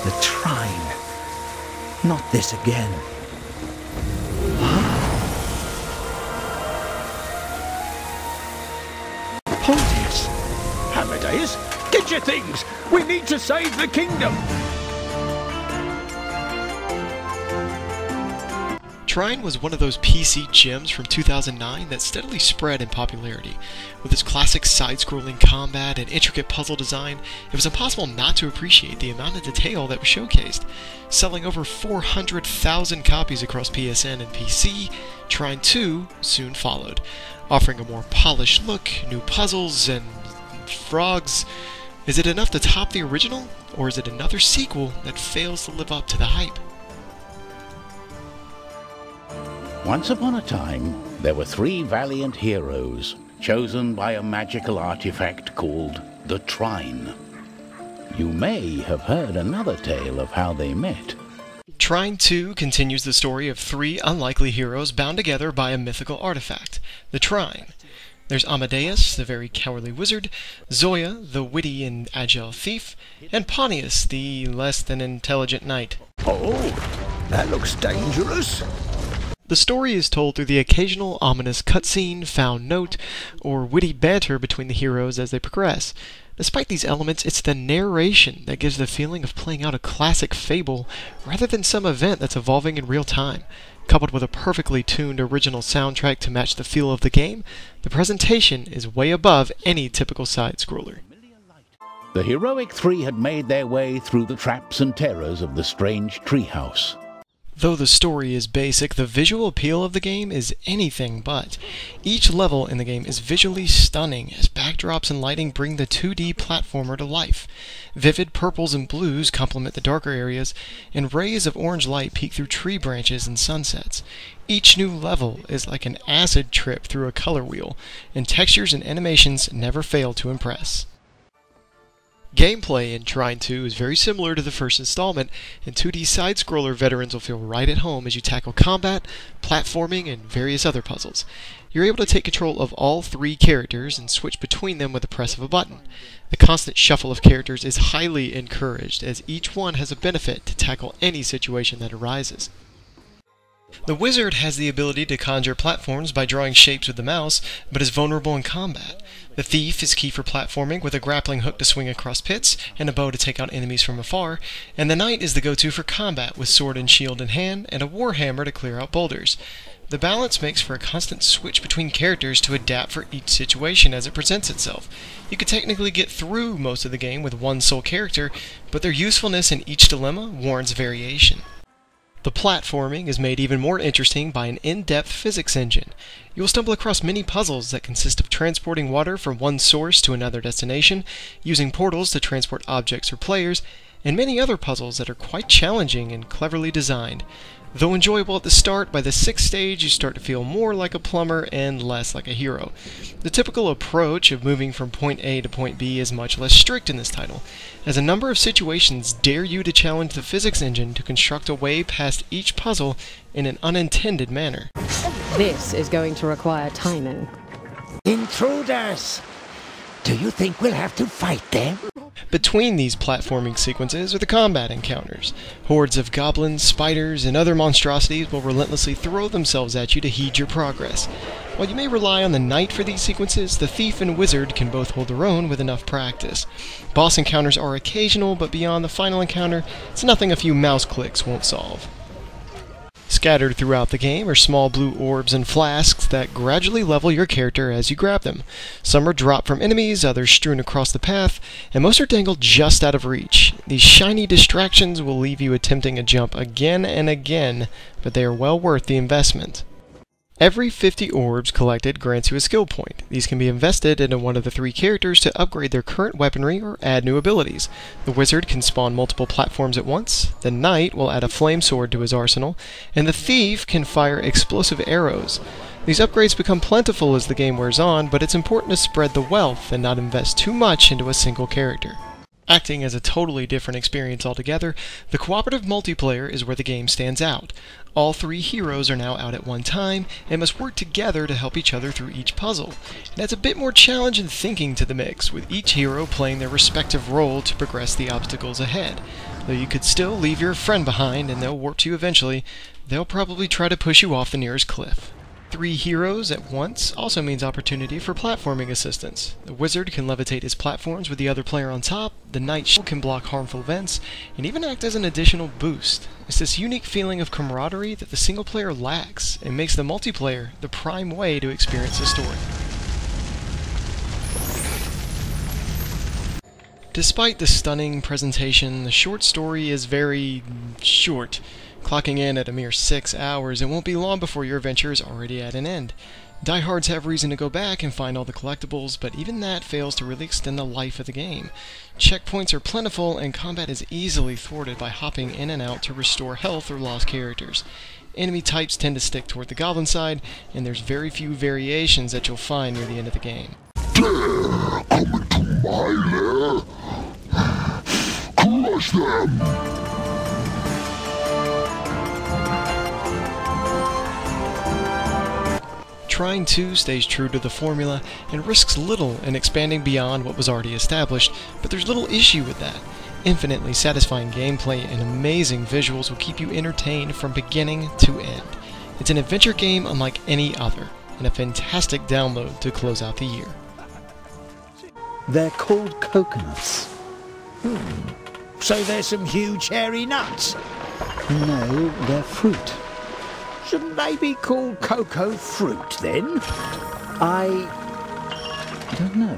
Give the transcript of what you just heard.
The Trine. Not this again. Porteous! Amadeus, get your things! We need to save the kingdom! Trine was one of those PC gems from 2009 that steadily spread in popularity. With its classic side-scrolling combat and intricate puzzle design, it was impossible not to appreciate the amount of detail that was showcased. Selling over 400,000 copies across PSN and PC, Trine 2 soon followed, offering a more polished look, new puzzles, and frogs. Is it enough to top the original, or is it another sequel that fails to live up to the hype? Once upon a time, there were 3 valiant heroes, chosen by a magical artifact called the Trine. You may have heard another tale of how they met. Trine 2 continues the story of 3 unlikely heroes bound together by a mythical artifact, the Trine. There's Amadeus, the very cowardly wizard, Zoya, the witty and agile thief, and Pontius, the less than intelligent knight. Oh, that looks dangerous. The story is told through the occasional ominous cutscene, found note, or witty banter between the heroes as they progress. Despite these elements, it's the narration that gives the feeling of playing out a classic fable rather than some event that's evolving in real time. Coupled with a perfectly tuned original soundtrack to match the feel of the game, the presentation is way above any typical side-scroller. The heroic 3 had made their way through the traps and terrors of the strange treehouse. Though the story is basic, the visual appeal of the game is anything but. Each level in the game is visually stunning, as backdrops and lighting bring the 2D platformer to life. Vivid purples and blues complement the darker areas, and rays of orange light peek through tree branches and sunsets. Each new level is like an acid trip through a color wheel, and textures and animations never fail to impress. Gameplay in Trine 2 is very similar to the first installment, and 2D side-scroller veterans will feel right at home as you tackle combat, platforming, and various other puzzles. You're able to take control of all 3 characters and switch between them with the press of a button. The constant shuffle of characters is highly encouraged, as each one has a benefit to tackle any situation that arises. The wizard has the ability to conjure platforms by drawing shapes with the mouse, but is vulnerable in combat. The thief is key for platforming with a grappling hook to swing across pits and a bow to take out enemies from afar, and the knight is the go-to for combat with sword and shield in hand and a warhammer to clear out boulders. The balance makes for a constant switch between characters to adapt for each situation as it presents itself. You could technically get through most of the game with one sole character, but their usefulness in each dilemma warrants variation. The platforming is made even more interesting by an in-depth physics engine. You will stumble across many puzzles that consist of transporting water from one source to another destination, using portals to transport objects or players, and many other puzzles that are quite challenging and cleverly designed. Though enjoyable at the start, by the 6th stage you start to feel more like a plumber and less like a hero. The typical approach of moving from point A to point B is much less strict in this title, as a number of situations dare you to challenge the physics engine to construct a way past each puzzle in an unintended manner. This is going to require timing. Intruders! Do you think we'll have to fight them? Between these platforming sequences are the combat encounters. Hordes of goblins, spiders, and other monstrosities will relentlessly throw themselves at you to heed your progress. While you may rely on the knight for these sequences, the thief and wizard can both hold their own with enough practice. Boss encounters are occasional, but beyond the final encounter, it's nothing a few mouse clicks won't solve. Scattered throughout the game are small blue orbs and flasks that gradually level your character as you grab them. Some are dropped from enemies, others strewn across the path, and most are dangled just out of reach. These shiny distractions will leave you attempting a jump again and again, but they are well worth the investment. Every 50 orbs collected grants you a skill point. These can be invested into one of the 3 characters to upgrade their current weaponry or add new abilities. The wizard can spawn multiple platforms at once, the knight will add a flame sword to his arsenal, and the thief can fire explosive arrows. These upgrades become plentiful as the game wears on, but it's important to spread the wealth and not invest too much into a single character. Acting as a totally different experience altogether, the cooperative multiplayer is where the game stands out. All 3 heroes are now out at one time and must work together to help each other through each puzzle. It adds a bit more challenge and thinking to the mix, with each hero playing their respective role to progress the obstacles ahead. Though you could still leave your friend behind and they'll warp to you eventually, they'll probably try to push you off the nearest cliff. 3 heroes at once also means opportunity for platforming assistance. The wizard can levitate his platforms with the other player on top, the knight can block harmful vents, and even act as an additional boost. It's this unique feeling of camaraderie that the single player lacks, and makes the multiplayer the prime way to experience the story. Despite the stunning presentation, the short story is very short. Clocking in at a mere 6 hours, it won't be long before your adventure is already at an end. Diehards have reason to go back and find all the collectibles, but even that fails to really extend the life of the game. Checkpoints are plentiful, and combat is easily thwarted by hopping in and out to restore health or lost characters. Enemy types tend to stick toward the goblin side, and there's very few variations that you'll find near the end of the game. Dare come into my lair? Crush them! Trine 2 stays true to the formula and risks little in expanding beyond what was already established, but there's little issue with that. Infinitely satisfying gameplay and amazing visuals will keep you entertained from beginning to end. It's an adventure game unlike any other, and a fantastic download to close out the year. They're called coconuts. So there's some huge hairy nuts. No, they're fruit. Shouldn't they be called cocoa fruit then? I don't know.